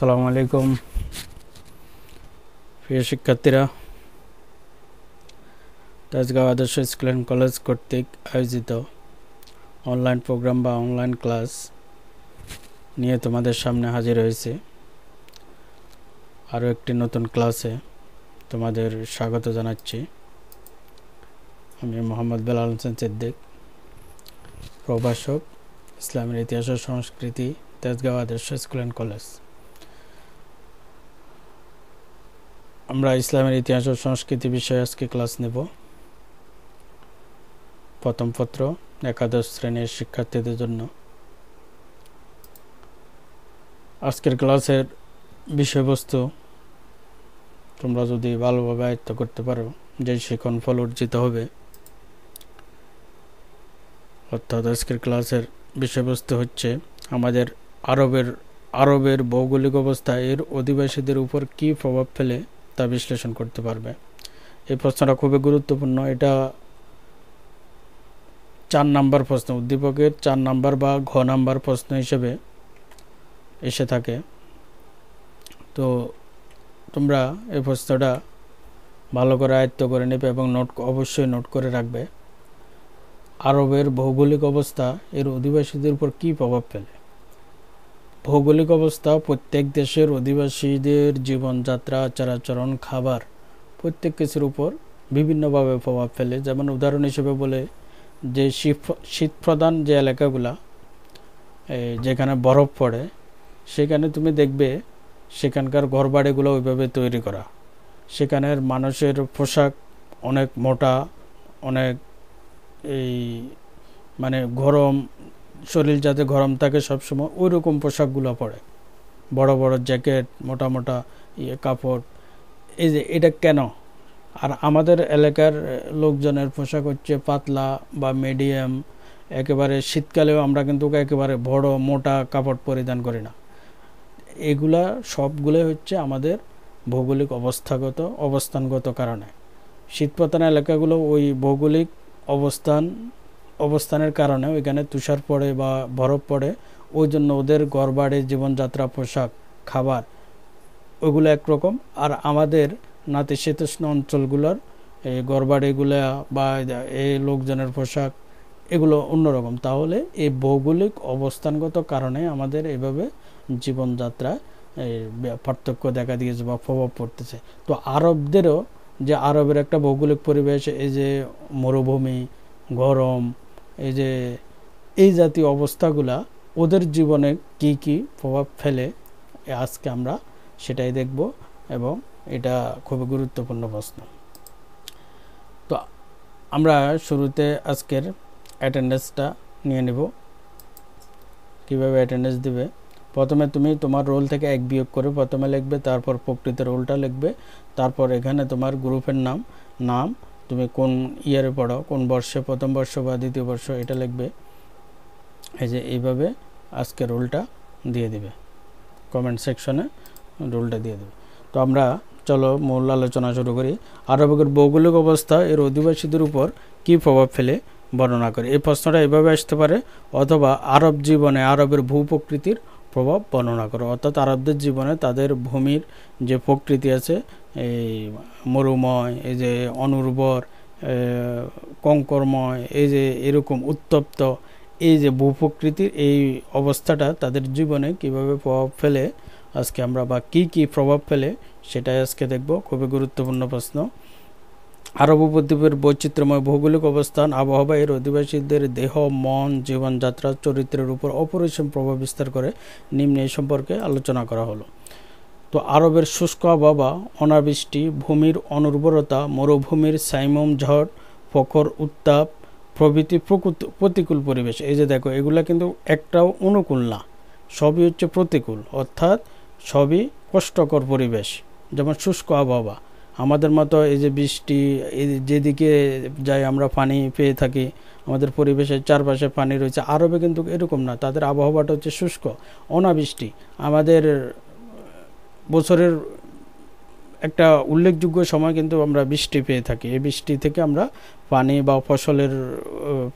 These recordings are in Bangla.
আসসালামু আলাইকুম প্রিয় শিক্ষার্থীরা, তেজগাঁও আদর্শ স্কুল অ্যান্ড কলেজ কর্তৃক আয়োজিত অনলাইন প্রোগ্রাম বা অনলাইন ক্লাস নিয়ে তোমাদের সামনে হাজির হয়েছে। আরও একটি নতুন ক্লাসে তোমাদের স্বাগত জানাচ্ছি। আমি মোহাম্মদ বেলাল হোসেন সিদ্দিক, প্রভাষক, ইসলামের ইতিহাস ও সংস্কৃতি, তেজগাঁও আদর্শ স্কুল অ্যান্ড কলেজ। আমরা ইসলামের ইতিহাস ও সংস্কৃতি বিষয়ে আজকে ক্লাস নেব। প্রথম পত্র একাদশ শ্রেণীর শিক্ষার্থীদের জন্য আজকের ক্লাসের বিষয়বস্তু তোমরা যদি ভালোভাবে আয়ত্ত করতে পারো, যে শিখন ফল অর্জিত হবে। অর্থাৎ আজকের ক্লাসের বিষয়বস্তু হচ্ছে আমাদের আরবের ভৌগোলিক অবস্থা এর অধিবাসীদের উপর কী প্রভাব ফেলে তা বিশ্লেষণ করতে পারবে। এই প্রশ্নটা খুবই গুরুত্বপূর্ণ। এটা 4 নাম্বার প্রশ্ন, উদ্দীপকের 4 নাম্বার বা ঘ নাম্বার প্রশ্ন হিসেবে এসে থাকে। তো তোমরা এই প্রশ্নটা ভালো করে আয়ত্ত করে নেবে এবং অবশ্যই নোট করে রাখবে। আরবের ভৌগোলিক অবস্থা এর অধিবাসীদের উপর কী প্রভাব ফেলে। ভৌগোলিক অবস্থা প্রত্যেক দেশের অধিবাসীদের জীবনযাত্রা, আচার-আচরণ, খাবার প্রত্যেক কিছুর উপর বিভিন্নভাবে প্রভাব ফেলে। যেমন উদাহরণ হিসেবে বলে যে শীত প্রধান যে এলাকাগুলা যেখানে বরফ পড়ে, সেখানে তুমি দেখবে সেখানকার ঘরবাড়িগুলো ওইভাবে তৈরি করা। সেখানের মানুষের পোশাক অনেক মোটা, অনেক মানে গরম, শরীর যাতে গরম থাকে সবসময় ওই রকম পোশাকগুলো পরে, বড় বড় জ্যাকেট, মোটা মোটা কাপড়। এই যে এটা কেন? আর আমাদের এলাকার লোকজনের পোশাক হচ্ছে পাতলা বা মিডিয়াম। একেবারে শীতকালেও আমরা কিন্তু একেবারে বড় মোটা কাপড় পরিধান করি না। এগুলা সবগুলো হচ্ছে আমাদের ভৌগোলিক অবস্থানগত কারণে। শীতপ্রধান এলাকাগুলো ওই ভৌগোলিক অবস্থানের কারণে ওইখানে তুষার পড়ে বা বরফ পড়ে, ওই জন্য ওদের ঘরবাড়ি, জীবনযাত্রা, পোশাক, খাবার ওইগুলো একরকম। আর আমাদের নাতিশীতোষ্ণ অঞ্চলগুলোর এই ঘরবাড়িগুলো বা এই লোকজনের পোশাক এগুলো অন্যরকম। তাহলে এই ভৌগোলিক অবস্থানগত কারণে আমাদের এইভাবে জীবনযাত্রা পার্থক্য দেখা দিয়েছে বা প্রভাব পড়তেছে। তো আরবদেরও যে আরবের একটা ভৌগোলিক পরিবেশ, এই যে মরুভূমি, গরম, এই জাতীয় অবস্থাগুলা ওদের জীবনে কি কি প্রভাব ফেলে আজকে আমরা সেটাই দেখব, এবং এটা খুবই গুরুত্বপূর্ণ প্রশ্ন। তো আমরা শুরুতে আজকের অ্যাটেন্ডেন্সটা নিয়ে নেব। কিভাবে অ্যাটেন্ডেন্স দিবে? প্রথমে তুমি তোমার রোল থেকে 1 বিয়োগ করে প্রথমে লিখবে, তারপর প্রকৃত রোলটা লিখবে, তারপর এখানে তোমার গ্রুপের নাম, তুমি কোন ইয়ারে পড়ো, কোন বর্ষে, প্রথম বর্ষ বা দ্বিতীয় বর্ষ, এটা লিখবে। এই যে এইভাবে আজকে রোলটা দিয়ে দিবে, কমেন্ট সেকশনে রোলটা দিয়ে দেবে। তো আমরা চলো মূল আলোচনা শুরু করি। আরবের ভৌগোলিক অবস্থা এর অধিবাসীদের উপর কী প্রভাব ফেলে বর্ণনা করে। এই প্রশ্নটা এভাবে আসতে পারে, অথবা আরব জীবনে আরবের ভূপ্রকৃতির প্রভাব বর্ণনা করো। অর্থাৎ আরবদের জীবনে তাদের ভূমির যে প্রকৃতি আছে, এই মরুময়, এই যে অনুর্বর, কঙ্করময়, এই যে এরকম উত্তপ্ত, এই যে ভূপ্রকৃতির এই অবস্থাটা তাদের জীবনে কিভাবে প্রভাব ফেলে আজকে আমরা, বা কি কি প্রভাব ফেলে সেটাই আজকে দেখব। খুবই গুরুত্বপূর্ণ প্রশ্ন। আরব উপদ্বীপের বৈচিত্র্যময় ভৌগোলিক অবস্থান আবহাওয়া এর অধিবাসীদের দেহ, মন, জীবনযাত্রা, চরিত্রের উপর অপরিসীম প্রভাব বিস্তার করে। নিম্নে এই সম্পর্কে আলোচনা করা হলো। তো আরবের শুষ্ক আবহাওয়া, অনাবৃষ্টি, ভূমির অনুর্বরতা, মরুভূমির সাইমুম ঝড়, প্রখর উত্তাপ প্রভৃতি প্রতিকূল পরিবেশ। এই যে দেখো, এগুলা কিন্তু একটাও অনুকূল না, সবই হচ্ছে প্রতিকূল, অর্থাৎ সবই কষ্টকর পরিবেশ। যেমন শুষ্ক আবহাওয়া, আমাদের মতো এই যে বৃষ্টি, এই যেদিকে যাই আমরা পানি পেয়ে থাকি, আমাদের পরিবেশের চারপাশে পানি রয়েছে। আরবে কিন্তু এরকম না, তাদের আবহাওয়াটা হচ্ছে শুষ্ক, অনাবৃষ্টি। আমাদের বছরের একটা উল্লেখযোগ্য সময় কিন্তু আমরা বৃষ্টি পেয়ে থাকি। এই বৃষ্টি থেকে আমরা পানি বা ফসলের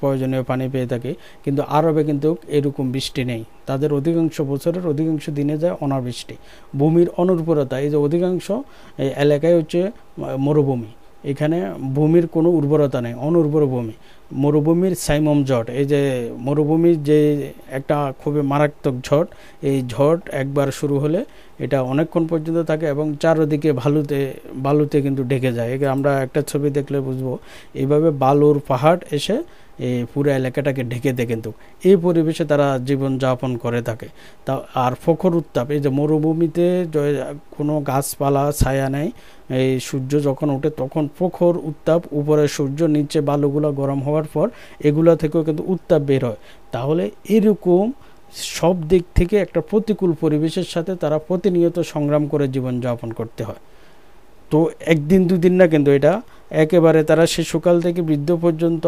প্রয়োজনীয় পানি পেয়ে থাকি, কিন্তু আরবে কিন্তু এরকম বৃষ্টি নেই। তাদের অধিকাংশ বছরের অধিকাংশ দিনে যায় অনাবৃষ্টি। ভূমির অনুর্বরতা, এই যে অধিকাংশ এলাকায় হচ্ছে মরুভূমি, এখানে ভূমির কোনো উর্বরতা নেই, অনুর্বর ভূমি। মরুভূমির সাইমম ঝড়, এই যে মরুভূমির যে একটা খুবই মারাত্মক ঝড়, এই ঝড় একবার শুরু হলে এটা অনেকক্ষণ পর্যন্ত থাকে এবং চারদিকে বালুতে কিন্তু ঢেকে যায়। আমরা একটা ছবি দেখলে বুঝবো, এইভাবে বালুর পাহাড় এসে এই পুরো এলাকাটাকে ঢেকে দেয়। কিন্তু এই পরিবেশে তারা জীবন যাপন করে থাকে। তা আর প্রখর উত্তাপ, এই যে মরুভূমিতে কোনো গাছপালা ছায়া নেই, এই সূর্য যখন ওঠে তখন প্রখর উত্তাপ, উপরে সূর্য, নিচে বালুগুলো গরম হওয়ার পর এগুলো থেকেও কিন্তু উত্তাপ বের হয়। তাহলে এরকম সব দিক থেকে একটা প্রতিকূল পরিবেশের সাথে তারা প্রতিনিয়ত সংগ্রাম করে জীবনযাপন করতে হয়। তো একদিন দুদিন না, কিন্তু এটা একেবারে তারা শিশুকাল থেকে বৃদ্ধ পর্যন্ত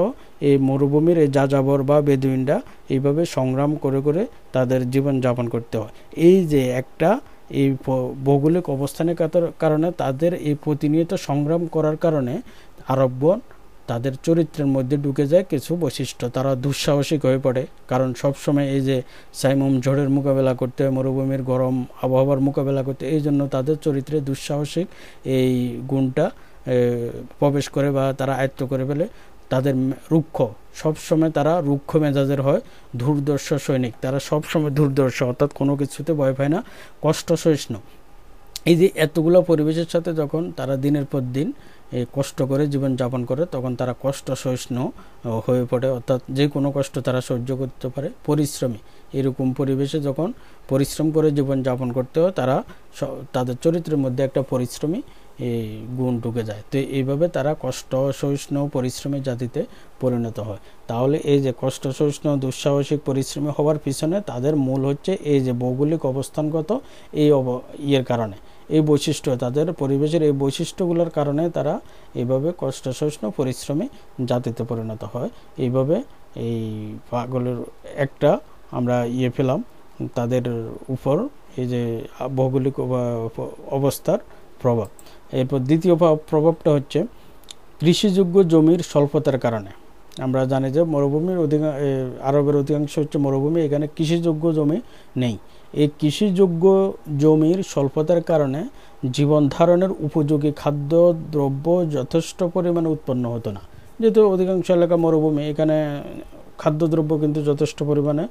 এই মরুভূমির এই যাযাবর বা বেদুইনরা এইভাবে সংগ্রাম করে করে তাদের জীবনযাপন করতে হয়। এই যে একটা এই ভৌগোলিক অবস্থানের কারণে তাদের এই প্রতিনিয়ত সংগ্রাম করার কারণে আরবগণ তাদের চরিত্রের মধ্যে ঢুকে যায় কিছু বৈশিষ্ট্য। তারা দুঃসাহসিক হয়ে পড়ে, কারণ সবসময় এই যে সাইমুম ঝড়ের মোকাবেলা করতে হয়, মরুভূমির গরম আবহাওয়ার মোকাবেলা করতে, এই জন্য তাদের চরিত্রে দুঃসাহসিক এই গুণটা প্রবেশ করে বা তারা আয়ত্ত করে ফেলে। তাদের রুক্ষ, সবসময় তারা রুক্ষ মেজাজের হয়, দুর্দর্শ সৈনিক। তারা সবসময় দুর্দর্শ, অর্থাৎ কোনো কিছুতে ভয় পায় না, কষ্ট সহিষ্ণু। এই যে এতগুলো পরিবেশের সাথে যখন তারা দিনের পর দিন এই কষ্ট করে জীবনযাপন করে, তখন তারা কষ্ট সহিষ্ণু হয়ে পড়ে, অর্থাৎ যে কোনো কষ্ট তারা সহ্য করতে পারে। পরিশ্রমী, এরকম পরিবেশে যখন পরিশ্রম করে জীবনযাপন করতে হয়, তারা তাদের চরিত্রের মধ্যে একটা পরিশ্রমী এই গুণ ঢুকে যায়। তো এইভাবে তারা কষ্ট সহিষ্ণু পরিশ্রমী জাতিতে পরিণত হয়। তাহলে এই যে কষ্ট সহিষ্ণু দুঃসাহসিক পরিশ্রমী হওয়ার পিছনে তাদের মূল হচ্ছে এই যে ভৌগোলিক অবস্থানগত এই ইয়ের কারণে, এই বৈশিষ্ট্য, তাদের পরিবেশের এই বৈশিষ্ট্যগুলোর কারণে তারা এইভাবে কষ্ট সহিষ্ণু পরিশ্রমী জাতিতে পরিণত হয়। এইভাবে এই পাগলের একটা আমরা পেলাম তাদের উপর এই যে ভৌগোলিক অবস্থার প্রভাব। এরপর দ্বিতীয় প্রভাবটা হচ্ছে কৃষিযোগ্য জমির স্বল্পতার কারণে। আমরা জানি যে মরুভূমির আরবের অধিকাংশ হচ্ছে মরুভূমি, এখানে কৃষিযোগ্য জমি নেই। এই কৃষিযোগ্য জমির স্বল্পতার কারণে জীবন ধারণের উপযোগী খাদ্য দ্রব্য যথেষ্ট পরিমাণে উৎপন্ন হতো না। যেহেতু অধিকাংশ এলাকা মরুভূমি, এখানে খাদ্যদ্রব্য কিন্তু যথেষ্ট পরিমাণে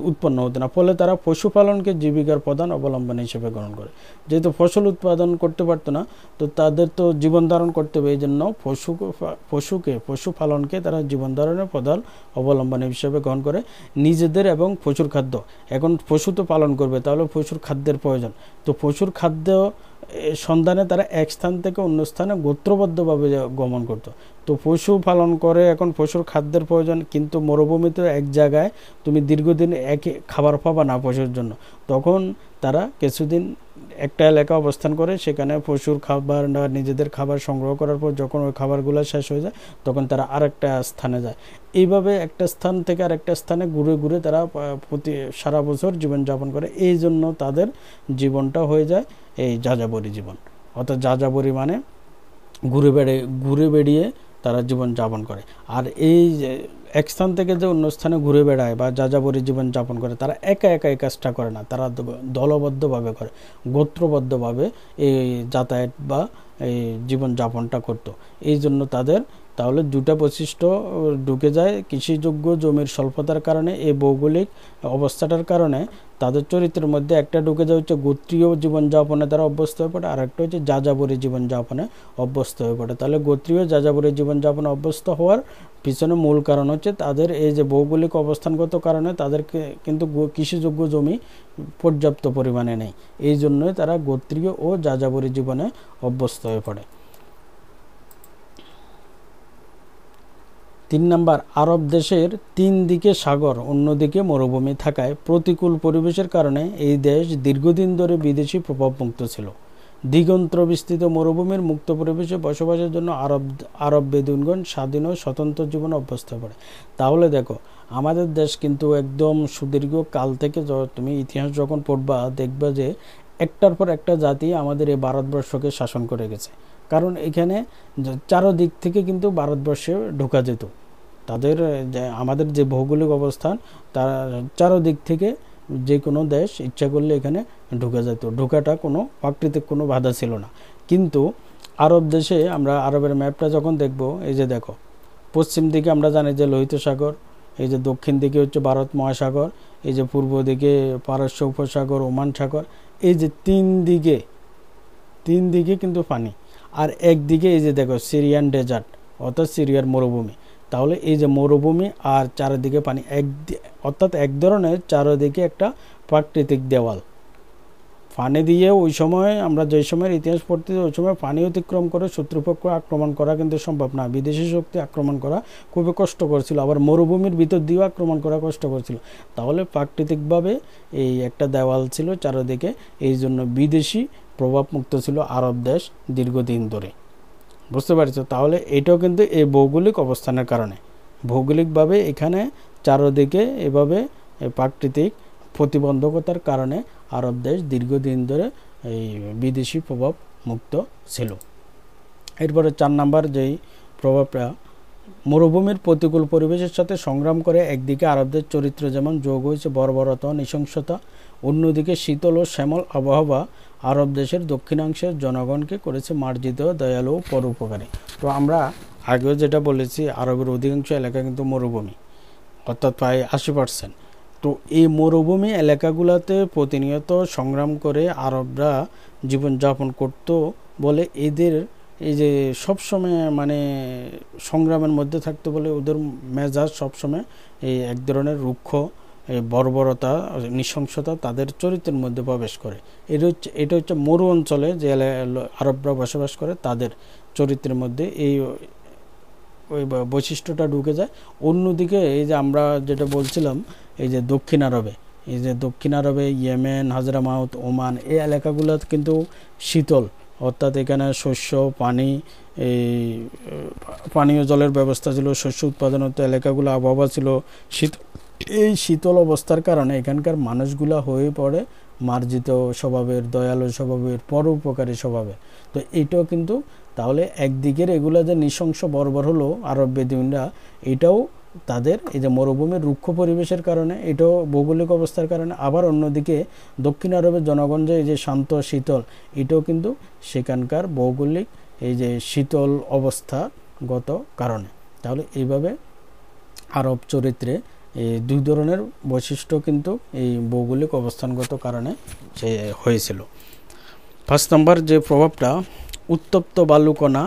উৎপন্ন হতো না, ফলে তারা পশুপালনকে জীবিকার প্রধান অবলম্বন হিসেবে গ্রহণ করে। যেহেতু ফসল উৎপাদন করতে পারতো না, তো তাদের তো জীবন ধারণ করতে হবে, এই জন্য পশুপালনকে তারা জীবন ধারণের প্রধান অবলম্বন হিসেবে গ্রহণ করে। নিজেদের এবং পশুর খাদ্য, এখন পশু তো পালন করবে, তাহলে পশুর খাদ্যের প্রয়োজন। তো পশুর খাদ্য সন্ধানে তারা এক স্থান থেকে অন্য স্থানে গোত্রবদ্ধভাবে গমন করত। তো পশু পালন করে, এখন পশুর খাদ্যের প্রয়োজন, কিন্তু মরুভূমিতে এক জায়গায় তুমি দীর্ঘদিন একই খাবার পাবা না পশুর জন্য। তখন তারা কিছুদিন একটা এলাকা অবস্থান করে, সেখানে পশুর খাবার না নিজেদের খাবার সংগ্রহ করার পর যখন ওই খাবারগুলো শেষ হয়ে যায়, তখন তারা আরেকটা স্থানে যায়। এইভাবে একটা স্থান থেকে আরেকটা স্থানে ঘুরে ঘুরে তারা সারা বছর জীবনযাপন করে। এই জন্য তাদের জীবনটা হয়ে যায় এই যাযাবরী জীবন, অর্থাৎ যাযাবরী মানে ঘুরে বেড়িয়ে তারা জীবন যাপন করে। আর এই এক স্থান থেকে যে অন্য স্থানে ঘুরে বেড়ায় বা যাযাবরী জীবন যাপন করে, তারা একা একা এই কাজটা করে না, তারা দলবদ্ধভাবে করে, গোত্রবদ্ধভাবে এই যাতায়াত বা এই জীবনযাপনটা করতো। এই জন্য তাদের তাহলে দুটা বৈশিষ্ট্য ঢুকে যায়। কৃষিযোগ্য জমির স্বল্পতার কারণে, এই ভৌগোলিক অবস্থাটার কারণে তাদের চরিত্রের মধ্যে একটা ঢুকে যায় হচ্ছে গোত্রীয় জীবনযাপনে তারা অভ্যস্ত হয়ে পড়ে, আর একটা হচ্ছে যাযাবরী জীবনযাপনে অভ্যস্ত হয়ে পড়ে। তাহলে গোত্রীয় যাযাবরী জীবনযাপনে অভ্যস্ত হওয়ার পিছনে মূল কারণ হচ্ছে তাদের এই যে ভৌগোলিক অবস্থানগত কারণে তাদেরকে কিন্তু কৃষিযোগ্য জমি পর্যাপ্ত পরিমাণে নেই। এই জন্যই তারা গোত্রীয় ও যাযাবরী জীবনে অভ্যস্ত হয়ে পড়ে। 3 নাম্বার, আরব দেশের 3 দিকে সাগর, অন্যদিকে মরুভূমি থাকায় প্রতিকূল পরিবেশের কারণে এই দেশ দীর্ঘদিন ধরে বিদেশি প্রভাবমুক্ত ছিল। দিগন্ত বিস্তৃত মরুভূমির মুক্ত পরিবেশে বসবাসের জন্য আরব বেদুইনগণ স্বাধীন ও স্বতন্ত্র জীবনে অভ্যস্ত পড়ে। তাহলে দেখো, আমাদের দেশ কিন্তু একদম সুদীর্ঘ কাল থেকে, তুমি ইতিহাস যখন পড়বা দেখবা যে একটার পর একটা জাতি আমাদের এই ভারতবর্ষকে শাসন করে গেছে। কারণ এখানে চারদিক থেকে কিন্তু ভারতবর্ষে ঢোকা যেত। তাদের আমাদের যে ভৌগোলিক অবস্থান, তার চারদিক থেকে যে কোনো দেশ ইচ্ছা করলে এখানে ঢুকে যেত, ঢোকাটা কোনো প্রাকৃতিক কোনো বাধা ছিল না। কিন্তু আরব দেশে আমরা আরবের ম্যাপটা যখন দেখব, এই যে দেখো, পশ্চিম দিকে আমরা জানি যে লোহিত সাগর, এই যে দক্ষিণ দিকে হচ্ছে ভারত মহাসাগর, এই যে পূর্ব দিকে পারস্য উপসাগর, ওমান সাগর, এই যে তিন দিকে কিন্তু পানি। আর একদিকে এই যে দেখো সিরিয়ান ডেজার্ট, অর্থাৎ সিরিয়ার মরুভূমি। তাহলে এই যে মরুভূমি আর চারিদিকে পানি, অর্থাৎ এক ধরনের চারিদিকে একটা প্রাকৃতিক দেওয়াল। পানি দিয়ে ওই সময় আমরা যে সময়ের ইতিহাস পড়তে, ওই সময় পানি অতিক্রম করে শত্রুপক্ষ আক্রমণ করা কিন্তু সম্ভব না। বিদেশি শক্তি আক্রমণ করা খুবই কষ্টকর ছিল, আবার মরুভূমির ভিতর দিয়েও আক্রমণ করা কষ্টকর ছিল। তাহলে প্রাকৃতিকভাবে এই একটা দেওয়াল ছিল চারিদিকে, এই জন্য বিদেশি প্রভাবমুক্ত ছিল আরব দেশ দীর্ঘদিন ধরে। বুঝতে পারছো? তাহলে এটাও কিন্তু এই ভৌগোলিক অবস্থানের কারণে, ভৌগোলিকভাবে এখানে চারদিকে এভাবে প্রাকৃতিক প্রতিবন্ধকতার কারণে আরব দেশ দীর্ঘদিন ধরে এই বিদেশি প্রভাব মুক্ত ছিল। এরপরে 4 নাম্বার যেই প্রভাবটা, মরুভূমির প্রতিকূল পরিবেশের সাথে সংগ্রাম করে একদিকে আরবদের চরিত্র যেমন যোগ হয়েছে বর্বরতা, নৃশংসতা, অন্যদিকে শীতল ও শ্যামল আবহাওয়া আরব দেশের দক্ষিণাংশের জনগণকে করেছে মার্জিত, দয়ালু ও পরোপকারী। তো আমরা আগেও যেটা বলেছি, আরবের অধিকাংশ এলাকা কিন্তু মরুভূমি, অর্থাৎ প্রায় 80%। তো এই মরুভূমি এলাকাগুলোতে প্রতিনিয়ত সংগ্রাম করে আরবরা জীবনযাপন করত বলে এদের এই যে সবসময় মানে সংগ্রামের মধ্যে থাকতে বলে ওদের মেজাজ সবসময় এই এক ধরনের রুক্ষ, বর্বরতা, নৃশংসতা তাদের চরিত্রের মধ্যে প্রবেশ করে। এটা হচ্ছে মরু অঞ্চলে যে আরবরা বসবাস করে তাদের চরিত্রের মধ্যে এই ওই বৈশিষ্ট্যটা ঢুকে যায়। অন্যদিকে এই যে আমরা যেটা বলছিলাম, এই যে দক্ষিণ আরবে ইয়েমেন, হাজরামাউত, ওমান, এই এলাকাগুলো কিন্তু শীতল, অর্থাৎ এখানে শস্য, পানি, এই পানীয় জলের ব্যবস্থা ছিল, শস্য উৎপাদন হতো, এলাকাগুলো আবহাওয়া ছিল শীতল। এই শীতল অবস্থার কারণে এখানকার মানুষগুলা হয়ে পড়ে মার্জিত স্বভাবের, দয়ালু স্বভাবের, পরোপকারী স্বভাবের। তো এটাও কিন্তু, তাহলে একদিকের এগুলা যে নৃশংস বর্বর হলো আরব বেদুইনরা, এটাও তাদের এই যে মরুভূমির রুক্ষ পরিবেশের কারণে, এটাও ভৌগোলিক অবস্থার কারণে। আবার অন্যদিকে দক্ষিণ আরবের জনগণ যে এই যে শান্ত শীতল, এটাও কিন্তু সেখানকার ভৌগোলিক এই যে শীতল অবস্থাগত কারণে। তাহলে এইভাবে আরব চরিত্রে এই দুই ধরনের বৈশিষ্ট্য কিন্তু এই ভৌগোলিক অবস্থানগত কারণে সে হয়েছিল। 5 নম্বর যে প্রভাবটা, উত্তপ্ত বালুকণা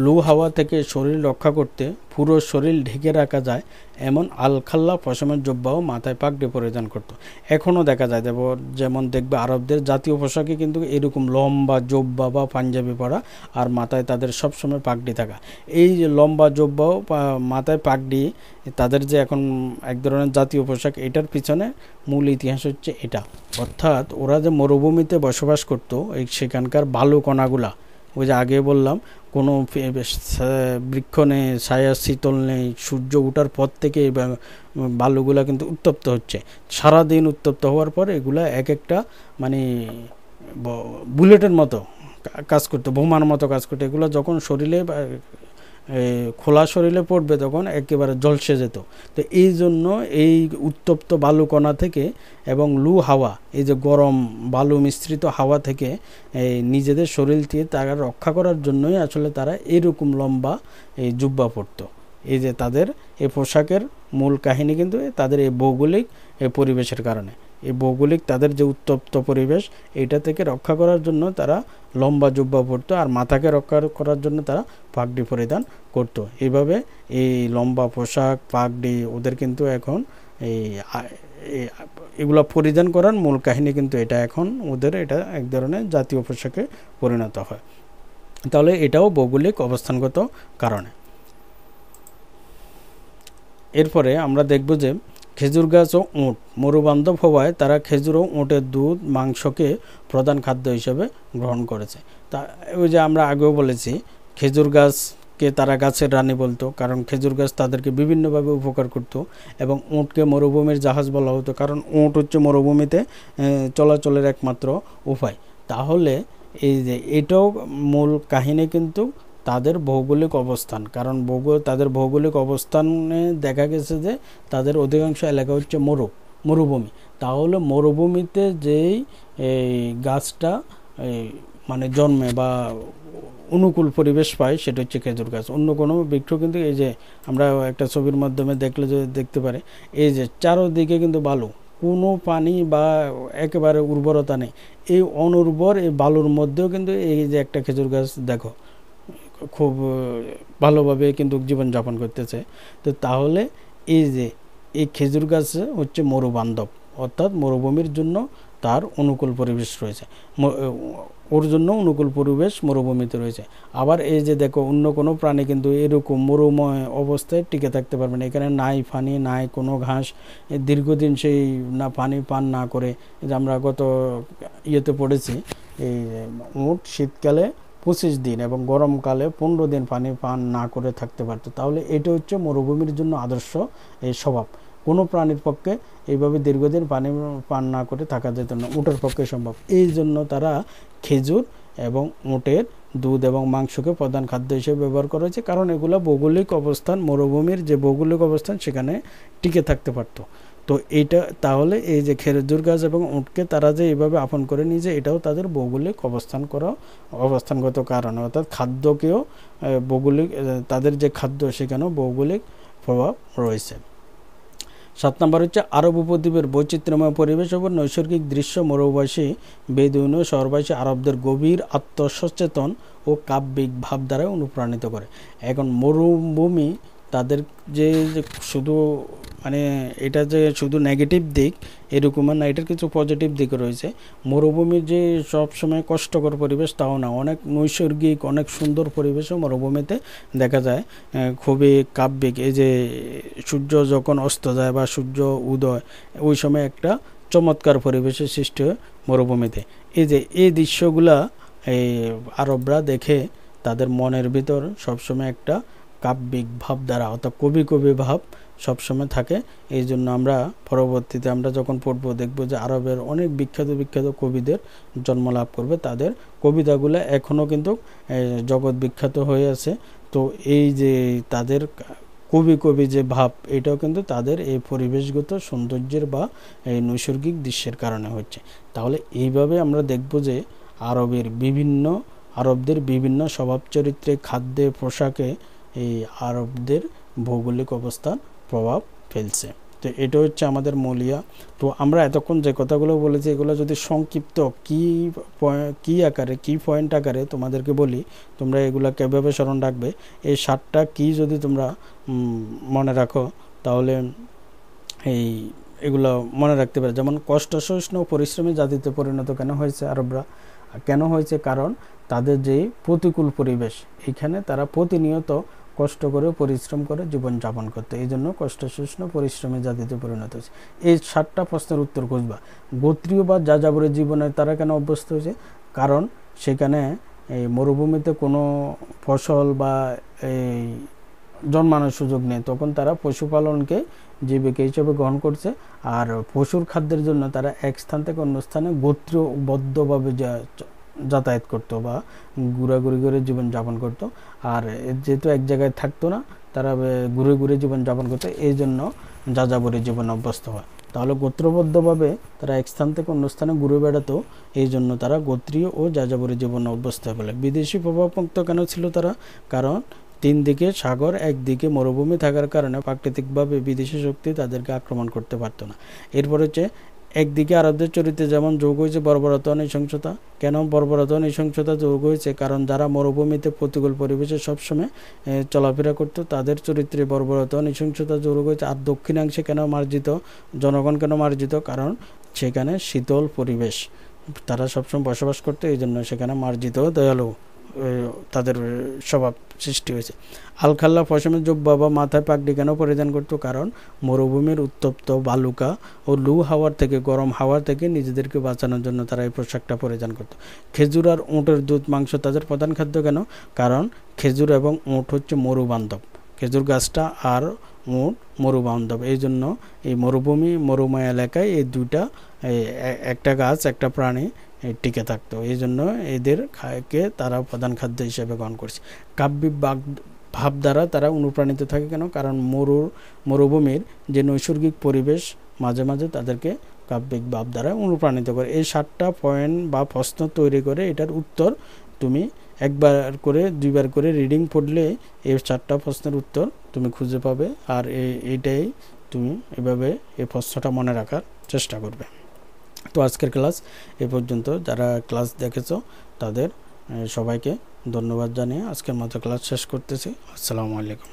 লু হাওয়া থেকে শরীর রক্ষা করতে পুরো শরীর ঢেকে রাখা যায় এমন আলখাল্লা পশমের জব্বাও মাথায় পাগড়ি পরিধান করত। এখনও দেখা যায়, যেমন দেখবে আরবদের জাতীয় পোশাকে কিন্তু এরকম লম্বা জব্বা বা পাঞ্জাবি পরা, আর মাথায় তাদের সবসময় পাগড়ি থাকা। এই যে লম্বা জব্বাও মাথায় পাগড়ি তাদের যে এখন এক ধরনের জাতীয় পোশাক, এটার পিছনে মূল ইতিহাস হচ্ছে এটা। অর্থাৎ ওরা যে মরুভূমিতে বসবাস করত, সেখানকার বালুকণাগুলা, ওই যে আগে বললাম, কোনো বৃক্ষ নেই, ছায়া শীতল নেই, সূর্য ওঠার পর থেকে বালুগুলা কিন্তু উত্তপ্ত হচ্ছে। সারাদিন উত্তপ্ত হওয়ার পর এগুলা এক একটা মানে বুলেটের মতো কাজ করতো, বোমার মতো কাজ করতো। এগুলো যখন শরীরে খোলা শরীরে পড়বে তখন একেবারে জলসে যেত। তো এই জন্য এই উত্তপ্ত বালুকণা থেকে এবং লু হাওয়া, এই যে গরম বালু মিশ্রিত হাওয়া থেকে নিজেদের শরীরকে তারা রক্ষা করার জন্যই আসলে তারা এরকম লম্বা এই জুব্বা পরতো। এই যে তাদের এই পোশাকের মূল কাহিনী কিন্তু তাদের এই ভৌগোলিক পরিবেশের কারণে। এই ভৌগোলিক তাদের যে উত্তপ্ত পরিবেশ, এটা থেকে রক্ষা করার জন্য তারা লম্বা জুব্বা পরতো, আর মাথাকে রক্ষা করার জন্য তারা পাগড়ি পরিধান করতো। এইভাবে এই লম্বা পোশাক, পাগড়ি ওদের কিন্তু এখন এগুলো পরিধান করার মূল কাহিনী কিন্তু এটা, এখন ওদের এটা এক ধরনের জাতীয় পোশাকে পরিণত হয়। তাহলে এটাও ভৌগোলিক অবস্থানগত কারণে। এরপরে আমরা দেখব যে খেজুর গাছ ও উট মরুবান্ধব হওয়ায় তারা খেজুর ও উটের দুধ, মাংসকে প্রধান খাদ্য হিসেবে গ্রহণ করেছে। তা ওই যে আমরা আগেও বলেছি, খেজুর গাছ কে তারা গাছের রানী বলতো, কারণ খেজুর গাছ তাদেরকে বিভিন্নভাবে উপকার করত। এবং উটকে মরুভূমির জাহাজ বলা হতো, কারণ উট হচ্ছে মরুভূমিতে চলাচলের একমাত্র উপায়। তাহলে এই যে এটাও মূল কাহিনী কিন্তু তাদের ভৌগোলিক অবস্থান, কারণ তাদের ভৌগোলিক অবস্থানে দেখা গেছে যে তাদের অধিকাংশ এলাকা হচ্ছে মরুভূমি। তাহলে মরুভূমিতে যেই এই গাছটা মানে জন্মে বা অনুকূল পরিবেশ পায় সেটা হচ্ছে খেজুর গাছ। অন্য কোনো বৃক্ষ কিন্তু এই যে আমরা একটা ছবির মাধ্যমে দেখলে যে দেখতে পারে, এই যে চারোদিকে কিন্তু বালু, কোনো পানি বা একেবারে উর্বরতা নেই। এই অনুর্বর এই বালুর মধ্যেও কিন্তু এই যে একটা খেজুর গাছ দেখো খুব ভালোভাবে কিন্তু জীবনযাপন করতেছে। তো তাহলে এই যে এই খেজুর গাছ হচ্ছে মরুবান্ধব, অর্থাৎ মরুভূমির জন্য তার অনুকূল পরিবেশ রয়েছে, ওর জন্য অনুকূল পরিবেশ মরুভূমিতে রয়েছে। আবার এই যে দেখো অন্য কোনো প্রাণী কিন্তু এরকম মরুময় অবস্থায় টিকে থাকতে পারবে না, এখানে নাই পানি নাই কোনো ঘাস, দীর্ঘদিন সেই না পানি পান না করে, যে আমরা গত ইয়েতে পড়েছি এই উট শীতকালে 25 দিন এবং গরমকালে 15 দিন পানি পান না করে থাকতে পারতো। তাহলে এটা হচ্ছে মরুভূমির জন্য আদর্শ এই স্বভাব। কোনো প্রাণীর পক্ষে এইভাবে দীর্ঘদিন পানি পান না করে থাকা যেত না, উটের পক্ষে সম্ভব। এই জন্য তারা খেজুর এবং উটের দুধ এবং মাংসকে প্রধান খাদ্য হিসেবে ব্যবহার করা হয়েছে, কারণ এগুলো ভৌগোলিক অবস্থান, মরুভূমির যে ভৌগোলিক অবস্থান সেখানে টিকে থাকতে পারত। তো এইটা তাহলে এই যে খেজুর গাছ এবং উটকে তারা যে এইভাবে আপন করে নিয়েছে, এটাও তাদের ভৌগোলিক অবস্থানগত কারণে, অর্থাৎ খাদ্যকেও ভৌগোলিক, তাদের যে খাদ্য সেখানেও ভৌগোলিক প্রভাব রয়েছে। 7 নম্বর হচ্ছে আরব উপদ্বীপের বৈচিত্র্যময় পরিবেশ এবং নৈসর্গিক দৃশ্য মরুবাসী, বেদুইন ও শহরবাসী আরবদের গভীর আত্মসচেতন ও কাব্যিক ভাব দ্বারা অনুপ্রাণিত করে। এখন মরুভূমি তাদের যে শুধু মানে এটা যে শুধু নেগেটিভ দিক এরকম না, এটার কিছু পজিটিভ দিক রয়েছে। মরুভূমির যে সবসময় কষ্টকর পরিবেশ তাও না, অনেক নৈসর্গিক অনেক সুন্দর পরিবেশও মরুভূমিতে দেখা যায়, খুবই কাব্যিক। এই যে সূর্য যখন অস্ত যায় বা সূর্য উদয়, ওই সময় একটা চমৎকার পরিবেশের সৃষ্টি হয় মরুভূমিতে। এই যে এই দৃশ্যগুলা এই আরবরা দেখে তাদের মনের ভিতর সবসময় একটা কাব্যিক ভাব দ্বারা, অর্থাৎ কবি ভাব সবসময় থাকে। এই জন্য আমরা পরবর্তীতে আমরা যখন পড়বো দেখব যে আরবের অনেক বিখ্যাত কবিদের জন্ম লাভ করবে, তাদের কবিতাগুলো এখনও কিন্তু জগৎ বিখ্যাত হয়ে আছে। তো এই যে তাদের কবি যে ভাব, এটাও কিন্তু তাদের এই পরিবেশগত সৌন্দর্যের বা এই নৈসর্গিক দৃশ্যের কারণে হচ্ছে। তাহলে এইভাবে আমরা দেখব যে আরবদের বিভিন্ন স্বভাব চরিত্রে, খাদ্যে, পোশাকে এই আরবদের ভৌগোলিক অবস্থান প্রভাব ফেলছে। তো এটা হচ্ছে আমাদের মূলিয়া। তো আমরা এতক্ষণ যে কথাগুলো বলেছি এগুলো যদি সংক্ষিপ্ত কি আকারে, কি পয়েন্ট আকারে তোমাদেরকে বলি, তোমরা এগুলো কীভাবে স্মরণ রাখবে, এই 7টা কি যদি তোমরা মনে রাখো তাহলে এগুলো মনে রাখতে পারে। যেমন কষ্টসহিষ্ণু পরিশ্রমী জাতিতে পরিণত কেন হয়েছে আরবরা? কেন হয়েছে? কারণ তাদের যে প্রতিকূল পরিবেশ, এখানে তারা প্রতিনিয়ত কষ্ট করে পরিশ্রম করে জীবনযাপন করতে, এই জন্য কষ্টসহিষ্ণু পরিশ্রমী জাতিতে পরিণত হয়েছে। এই 7টা প্রশ্নের উত্তর খুঁজবা। গোত্রীয় বা যাযাবরের জীবনে তারা কেন অভ্যস্ত হয়েছে? কারণ সেখানে এই মরুভূমিতে কোনো ফসল বা এই জন্মানোর সুযোগ নেই, তখন তারা পশুপালনকে জীবিকা হিসেবে গ্রহণ করছে। আর পশুর খাদ্যের জন্য তারা এক স্থান থেকে অন্য স্থানে গোত্রবদ্ধভাবে যাতায়াত করতো বা ঘুরাঘুরি করে জীবনযাপন করতো। আর যেহেতু এক জায়গায় থাকতো না, তারা ঘুরে জীবনযাপন করতো, এই জন্য যাযাবরী জীবন অভ্যস্ত হয়। তাহলে গোত্রবদ্ধভাবে তারা এক স্থান থেকে অন্য স্থানে ঘুরে বেড়াতো, এই জন্য তারা গোত্রীয় ও যাযাবরী জীবন অভ্যস্ত হয়ে বলে। বিদেশি প্রভাবমুক্ত কেন ছিল তারা? কারণ 3 দিকে সাগর, একদিকে মরুভূমি থাকার কারণে প্রাকৃতিকভাবে বিদেশি শক্তি তাদেরকে আক্রমণ করতে পারতো না। এরপর হচ্ছে একদিকে আরবদের চরিত্রে যেমন যোগ হয়েছে বর্বরতা ও নৃশংসতা। কেন বর্বরতা ও নৃশংসতা যোগ হয়েছে? কারণ যারা মরুভূমিতে প্রতিকূল পরিবেশে সবসময় চলাফেরা করতো, তাদের চরিত্রে বর্বরতা ও নৃশংসতা যোগ হয়েছে। আর দক্ষিণাংশে কেন মার্জিত জনগণ, কেন মার্জিত? কারণ সেখানে শীতল পরিবেশ, তারা সবসময় বসবাস করতো, এই জন্য সেখানে মার্জিত দয়ালু তাদের স্বভাব সৃষ্টি হয়েছে। আলখাল্লা পশমের জুব্বা বা মাথায় পাগড়ি কেন পরিধান করতো? কারণ মরুভূমির উত্তপ্ত বালুকা ও লু হাওয়ার থেকে, গরম হাওয়া থেকে নিজেদেরকে বাঁচানোর জন্য তারা এই পোশাকটা পরিধান করতো। খেজুর আর উটের দুধ মাংস তাদের প্রধান খাদ্য কেন? কারণ খেজুর এবং উট হচ্ছে মরুবান্ধব, খেজুর গাছটা আর উট মরুবান্ধব। এই জন্য এই মরুভূমি মরুময় এলাকায় এই দুইটা একটা গাছ একটা প্রাণী টিকে থাকতো, এই জন্য এদের কে তারা প্রধান খাদ্য হিসেবে গ্রহণ করছে। কাব্যিক ভাব দ্বারা তারা অনুপ্রাণিত থাকে কেন? কারণ মরুভূমির যে নৈসর্গিক পরিবেশ মাঝে মাঝে তাদেরকে কাব্যিক ভাব দ্বারা অনুপ্রাণিত করে। এই 7টা পয়েন্ট বা প্রশ্ন তৈরি করে এটার উত্তর তুমি একবার করে 2বার করে রিডিং পড়লে এই 4টা প্রশ্নের উত্তর তুমি খুঁজে পাবে। আর এইটাই তুমি এভাবে এই প্রশ্নটা মনে রাখার চেষ্টা করবে। তো আজকের ক্লাস এ পর্যন্ত। যারা ক্লাস দেখেছো তাদের সবাইকে ধন্যবাদ জানিয়ে আজকের মতো ক্লাস শেষ করতেছি। আসসালামু আলাইকুম।